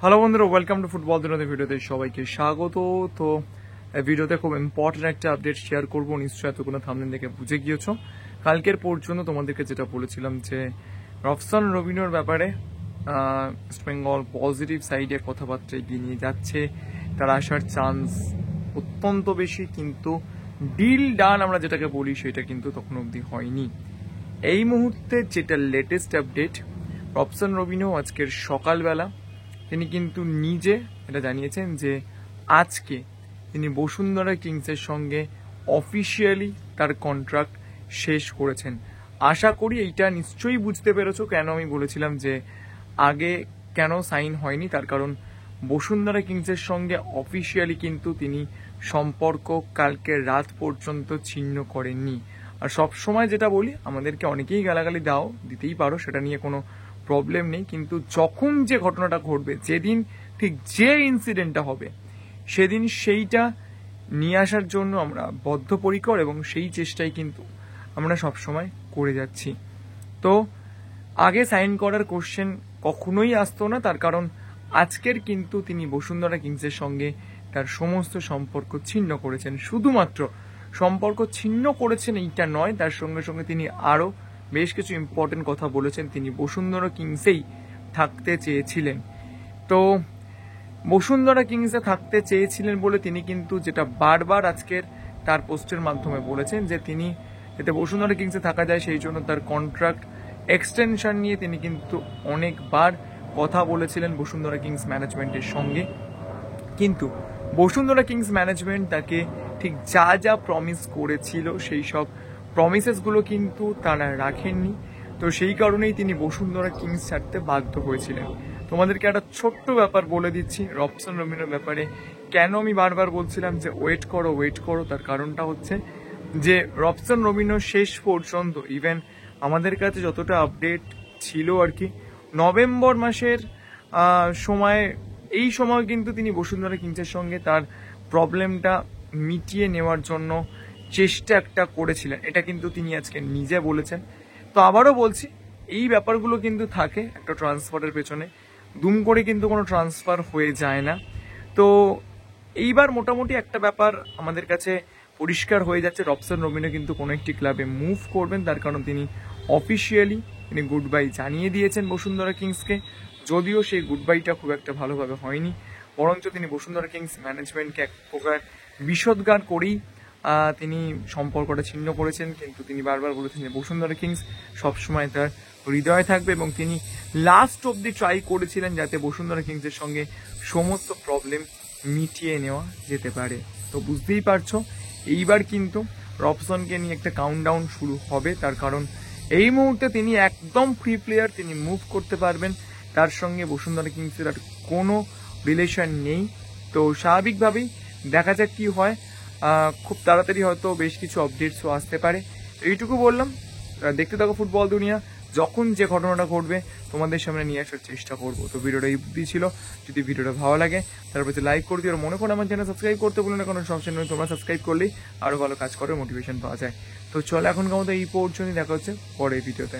Hello বন্ধুরা, welcome to football দুনিয়াতে ভিডিওতে সবাইকে স্বাগত। তো ভিডিওতে খুব ইম্পর্টেন্ট একটা আপডেট শেয়ার করবো, নিশ্চয়ই এতগুলো থাম্বনেল দেখে বুঝে গিয়েছো। কালকের পর্যন্ত তোমাদেরকে যেটা বলেছিলাম যে রফসান রবিনোর ব্যাপারে ইস্ট বেঙ্গল পজিটিভ সাইডে কথাবার্তা এগিয়ে নিয়ে যাচ্ছে, তার আসার চান্স অত্যন্ত বেশি, কিন্তু ডিল ডান আমরা যেটাকে বলি সেটা কিন্তু তখন অবধি হয়নি। এই মুহূর্তে যেটা লেটেস্ট আপডেট, রফসান রবিনো আজকের সকালবেলা তিনি কিন্তু নিজে এটা জানিয়েছেন যে আজকে তিনি বসুন্ধরা কিংসের সঙ্গে অফিসিয়ালি তার কন্ট্রাক্ট শেষ করেছেন। আশা করি এইটা নিশ্চয়ই বুঝতে পেরেছো কেন আমি বলেছিলাম যে আগে কেন সাইন হয়নি। তার কারণ বসুন্ধরা কিংসের সঙ্গে অফিসিয়ালি কিন্তু তিনি সম্পর্ক কালকে রাত পর্যন্ত ছিন্ন করেননি। আর সব সময় যেটা বলি, আমাদেরকে অনেকেই গালাগালি দিতেই পারো, সেটা নিয়ে কোনো প্রবলেম নেই, কিন্তু যখন যে ঘটনাটা ঘটবে, যেদিন ঠিক যে ইনসিডেন্টটা হবে, সেদিন সেইটা নিয়ে আসার জন্য আমরা বদ্ধপরিকর এবং সেই চেষ্টাই কিন্তু আমরা সবসময় করে যাচ্ছি। তো আগে সাইন করার কোশ্চেন কখনোই আসতো না, তার কারণ আজকের কিন্তু তিনি বসুন্ধরা কিংসের সঙ্গে তার সমস্ত সম্পর্ক ছিন্ন করেছেন। শুধুমাত্র সম্পর্ক ছিন্ন করেছেন এইটা নয়, তার সঙ্গে সঙ্গে তিনি আরও বেশ কিছু ইম্পর্টেন্ট কথা বলেছেন। তিনি বসুন্ধরা কিংসেই থাকতে চেয়েছিলেন। তো বসুন্ধরা কিংসে থাকতে চেয়েছিলেন বলে তিনি কিন্তু যেটা বারবার আজকের তার পোস্টের মাধ্যমে বলেছেন যে তিনি যাতে বসুন্ধরা কিংসে থাকা যায় সেই জন্য তার কন্ট্রাক্ট এক্সটেনশন নিয়ে তিনি কিন্তু অনেকবার কথা বলেছিলেন বসুন্ধরা কিংস ম্যানেজমেন্টের সঙ্গে, কিন্তু বসুন্ধরা কিংস ম্যানেজমেন্ট তাকে ঠিক যা যা প্রমিস করেছিল সেই সব প্রমিসেসগুলো কিন্তু তারা রাখেননি। তো সেই কারণেই তিনি বসুন্ধরা কিংস ছাড়তে বাধ্য হয়েছিলেন। তোমাদেরকে একটা ছোট্ট ব্যাপার বলে দিচ্ছি রফসান রবিনোর ব্যাপারে, কেন আমি বারবার বলছিলাম যে ওয়েট করো, তার কারণটা হচ্ছে যে রফসান রবিনো শেষ পর্যন্ত ইভেন আমাদের কাছে যতটা আপডেট ছিল আর কি, নভেম্বর মাসের এই সময় কিন্তু তিনি বসুন্ধরা কিংসের সঙ্গে তার প্রবলেমটা মিটিয়ে নেওয়ার জন্য চেষ্টা একটা করেছিলেন। এটা কিন্তু তিনি আজকে নিজে বলেছেন। তো আবারও বলছি, এই ব্যাপারগুলো কিন্তু থাকে একটা ট্রান্সফারের পেছনে, দুম করে কিন্তু কোনো ট্রান্সফার হয়ে যায় না। তো এইবার মোটামুটি একটা ব্যাপার আমাদের কাছে পরিষ্কার হয়ে যাচ্ছে, রফসান রবিনো কিন্তু কোনো একটি ক্লাবে মুভ করবেন, তার কারণ তিনি অফিসিয়ালি তিনি গুড বাই জানিয়ে দিয়েছেন বসুন্ধরা কিংসকে। যদিও সেই গুড বাইটা খুব একটা ভালোভাবে হয়নি, বরঞ্চ তিনি বসুন্ধরা কিংস ম্যানেজমেন্টকে এক প্রকার বিষোদ্গার করেই তিনি সম্পর্কটা ছিন্ন করেছেন। কিন্তু তিনি বারবার বলেছেন যে বসুন্ধরা কিংস সবসময় তার হৃদয়ে থাকবে এবং তিনি লাস্ট অবধি ট্রাই করেছিলেন যাতে বসুন্ধরা কিংসের সঙ্গে সমস্ত প্রবলেম মিটিয়ে নেওয়া যেতে পারে। তো বুঝতেই পারছো, এইবার কিন্তু রফসানকে নিয়ে একটা কাউন্টডাউন শুরু হবে, তার কারণ এই মুহূর্তে তিনি একদম ফ্রি প্লেয়ার, তিনি মুভ করতে পারবেন, তার সঙ্গে বসুন্ধরা কিংসের আর কোনো রিলেশন নেই। তো স্বাভাবিকভাবেই দেখা যাক কি হয়, খুব তাড়াতাড়ি হয়তো বেশ কিছু আপডেটসও আসতে পারে। এইটুকু বললাম, দেখতে থাকো ফুটবল দুনিয়া, যখন যে ঘটনাটা ঘটবে তোমাদের সামনে নিয়ে আসার চেষ্টা করবো। তো ভিডিওটা এই বুদ্ধি ছিল, যদি ভিডিওটা ভালো লাগে তারপর লাইক করে দিও, আর মনে করো আমার চ্যানেল সাবস্ক্রাইব করতে বলে না, কোনো সমস্যা নেই, তোমরা সাবস্ক্রাইব করলেই আরও ভালো কাজ করে মোটিভেশন পাওয়া যায়। তো চলো এখনকার মতো এই পর্যন্তই, দেখা হচ্ছে পরের ভিডিওতে।